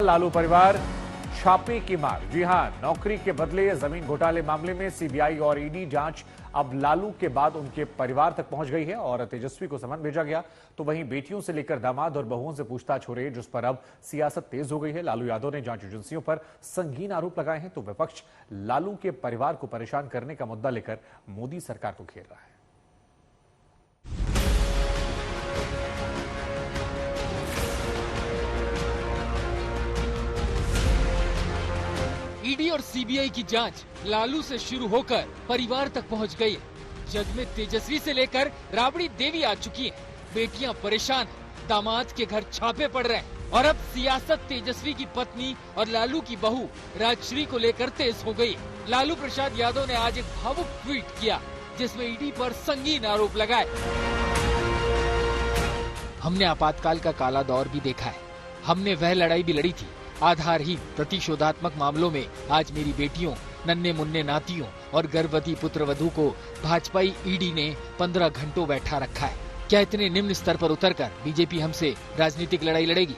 लालू परिवार छापे की मार। जी हां, नौकरी के बदले जमीन घोटाले मामले में सीबीआई और ईडी जांच अब लालू के बाद उनके परिवार तक पहुंच गई है और तेजस्वी को समन भेजा गया। तो वहीं बेटियों से लेकर दामाद और बहुओं से पूछताछ हो रही है, जिस पर अब सियासत तेज हो गई है। लालू यादव ने जांच एजेंसियों पर संगीन आरोप लगाए हैं, तो विपक्ष लालू के परिवार को परेशान करने का मुद्दा लेकर मोदी सरकार को घेर रहा है। ईडी और सीबीआई की जांच लालू से शुरू होकर परिवार तक पहुंच गई है। जज में तेजस्वी से लेकर राबड़ी देवी आ चुकी है। बेटियां परेशान, दामाद के घर छापे पड़ रहे हैं और अब सियासत तेजस्वी की पत्नी और लालू की बहू राजश्री को लेकर तेज हो गई। लालू प्रसाद यादव ने आज एक भावुक ट्वीट किया, जिसमें ईडी पर संगीन आरोप लगाए। हमने आपातकाल का काला दौर भी देखा है, हमने वह लड़ाई भी लड़ी थी। आधारहीन प्रतिशोधात्मक मामलों में आज मेरी बेटियों, नन्हे मुन्ने नातियों और गर्भवती पुत्रवधू को भाजपाई ईडी ने 15 घंटों बैठा रखा है। क्या इतने निम्न स्तर पर उतरकर बीजेपी हमसे राजनीतिक लड़ाई लड़ेगी?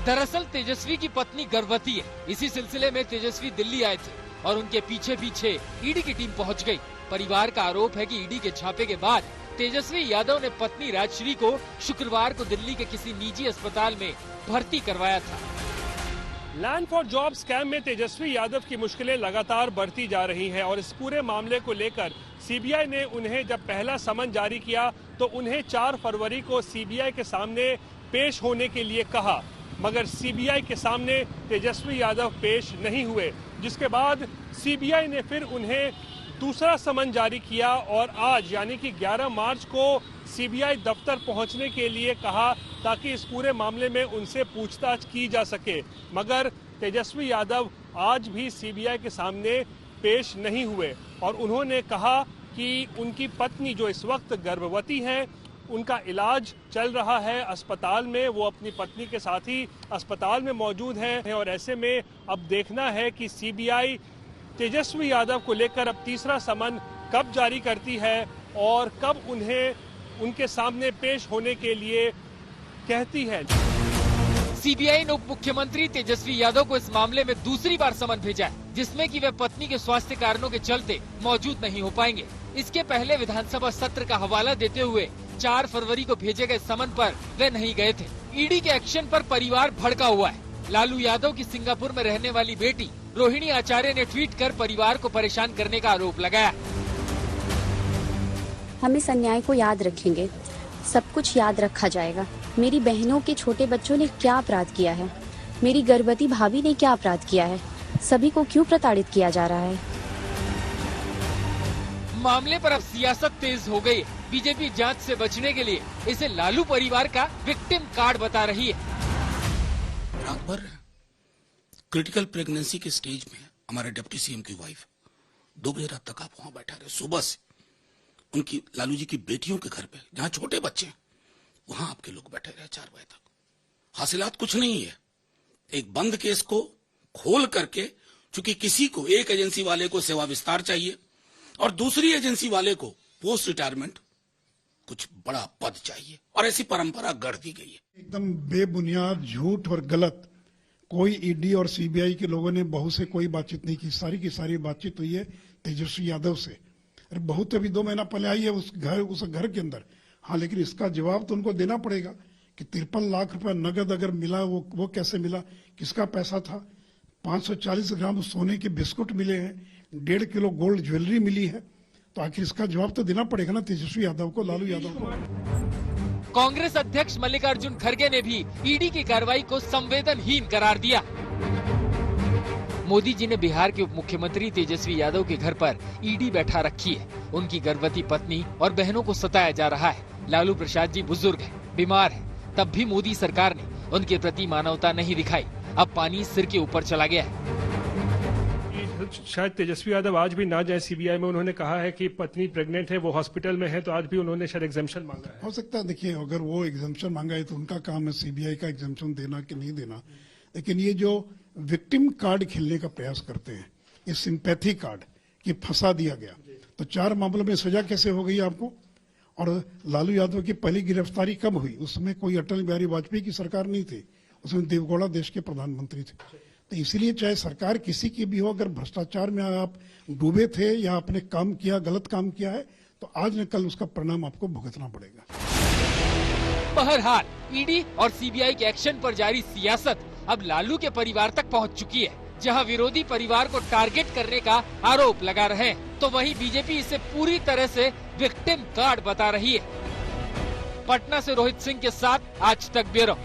दरअसल तेजस्वी की पत्नी गर्भवती है। इसी सिलसिले में तेजस्वी दिल्ली आए थे और उनके पीछे पीछे ईडी की टीम पहुंच गई। परिवार का आरोप है कि ईडी के छापे के बाद तेजस्वी यादव ने पत्नी राजश्री को शुक्रवार को दिल्ली के किसी निजी अस्पताल में भर्ती करवाया था। लैंड फॉर जॉब स्कैम में तेजस्वी यादव की मुश्किलें लगातार बढ़ती जा रही हैं और इस पूरे मामले को लेकर सीबीआई ने उन्हें जब पहला समन जारी किया तो उन्हें 4 फरवरी को सीबीआई के सामने पेश होने के लिए कहा, मगर सीबीआई के सामने तेजस्वी यादव पेश नहीं हुए, जिसके बाद सीबीआई ने फिर उन्हें दूसरा समन जारी किया और आज यानी कि 11 मार्च को सीबीआई दफ्तर पहुंचने के लिए कहा ताकि इस पूरे मामले में उनसे पूछताछ की जा सके। मगर तेजस्वी यादव आज भी सीबीआई के सामने पेश नहीं हुए और उन्होंने कहा कि उनकी पत्नी जो इस वक्त गर्भवती हैं, उनका इलाज चल रहा है अस्पताल में, वो अपनी पत्नी के साथ ही अस्पताल में मौजूद हैं और ऐसे में अब देखना है कि सीबीआई तेजस्वी यादव को लेकर अब तीसरा समन कब जारी करती है और कब उन्हें उनके सामने पेश होने के लिए कहती है। सीबीआई ने उप मुख्यमंत्री तेजस्वी यादव को इस मामले में दूसरी बार समन भेजा है, जिसमें कि वे पत्नी के स्वास्थ्य कारणों के चलते मौजूद नहीं हो पाएंगे। इसके पहले विधानसभा सत्र का हवाला देते हुए 4 फरवरी को भेजे गए समन पर वे नहीं गए थे। ईडी के एक्शन पर परिवार भड़का हुआ है। लालू यादव की सिंगापुर में रहने वाली बेटी रोहिणी आचार्य ने ट्वीट कर परिवार को परेशान करने का आरोप लगाया। हम इस अन्याय को याद रखेंगे, सब कुछ याद रखा जाएगा। मेरी बहनों के छोटे बच्चों ने क्या अपराध किया है, मेरी गर्भवती भाभी ने क्या अपराध किया है, सभी को क्यों प्रताड़ित किया जा रहा है। मामले पर अब सियासत तेज हो गई। बीजेपी जांच से बचने के लिए इसे लालू परिवार का विक्टिम कार्ड बता रही है। रात भर क्रिटिकल प्रेगनेंसी के स्टेज में हमारे डिप्टी सीएम की वाइफ 2 बजे रात तक आप वहां बैठा रहे। सुबह से उनकी लालू जी की बेटियों के घर पे जहां छोटे बच्चे हैं वहां आपके लोग बैठे रहे 4 बजे तक। हासिलात कुछ नहीं है। एक बंद केस को खोल करके, चूंकि किसी को एक एजेंसी वाले को सेवा विस्तार चाहिए और दूसरी एजेंसी वाले को पोस्ट रिटायरमेंट कुछ बड़ा पद चाहिए और ऐसी परंपरा गढ़ दी गई है। एकदम बेबुनियाद झूठ और गलत। कोई ईडी और सीबीआई के लोगों ने बहू से कोई बातचीत नहीं की, सारी की सारी बातचीत हुई है तेजस्वी यादव से। अरे बहू तो अभी 2 महीना पहले आई है उस घर के अंदर। हाँ, लेकिन इसका जवाब तो उनको देना पड़ेगा कि 53 लाख रुपया नगद अगर मिला, वो कैसे मिला, किसका पैसा था। 540 ग्राम सोने के बिस्कुट मिले हैं, 1.5 किलो गोल्ड ज्वेलरी मिली है, तो आखिर इसका जवाब तो देना पड़ेगा ना तेजस्वी यादव को, लालू यादव को। कांग्रेस अध्यक्ष मल्लिकार्जुन खड़गे ने भी ईडी की कार्रवाई को संवेदनहीन करार दिया। मोदी जी ने बिहार के उप मुख्यमंत्री तेजस्वी यादव के घर पर ईडी बैठा रखी है। उनकी गर्भवती पत्नी और बहनों को सताया जा रहा है। लालू प्रसाद जी बुजुर्ग हैं, बीमार हैं, तब भी मोदी सरकार ने उनके प्रति मानवता नहीं दिखाई। अब पानी सिर के ऊपर चला गया है। शायद तेजस्वी यादव आज भी ना जाए सीबीआई में। उन्होंने कहा है कि पत्नी प्रेग्नेंट है, वो हॉस्पिटल में है, तो आज भी उन्होंने शायद एग्जाम्पशन मांगा है। हो सकता है, देखिए अगर वो एग्जाम्पशन मांगा है तो उनका काम है सीबीआई का एग्जाम्पशन देना कि नहीं देना। लेकिन ये जो विक्टिम कार्ड खेलने का प्रयास करते हैं, ये सिंपैथी कार्ड कि फंसा दिया गया, तो 4 मामलों में सजा कैसे हो गई आपको। और लालू यादव की पहली गिरफ्तारी कब हुई? उसमें कोई अटल बिहारी वाजपेयी की सरकार नहीं थी, उसमें देवगौड़ा देश के प्रधानमंत्री थे। तो इसीलिए चाहे सरकार किसी की भी हो, अगर भ्रष्टाचार में आप डूबे थे या आपने काम किया, गलत काम किया है, तो आज न कल उसका परिणाम आपको भुगतना पड़ेगा। बहरहाल ईडी और सीबीआई के एक्शन पर जारी सियासत अब लालू के परिवार तक पहुंच चुकी है, जहां विरोधी परिवार को टारगेट करने का आरोप लगा रहे हैं, तो वहीं बीजेपी इसे पूरी तरह से विक्टिम कार्ड बता रही है। पटना से रोहित सिंह के साथ आज तक ब्यूरो।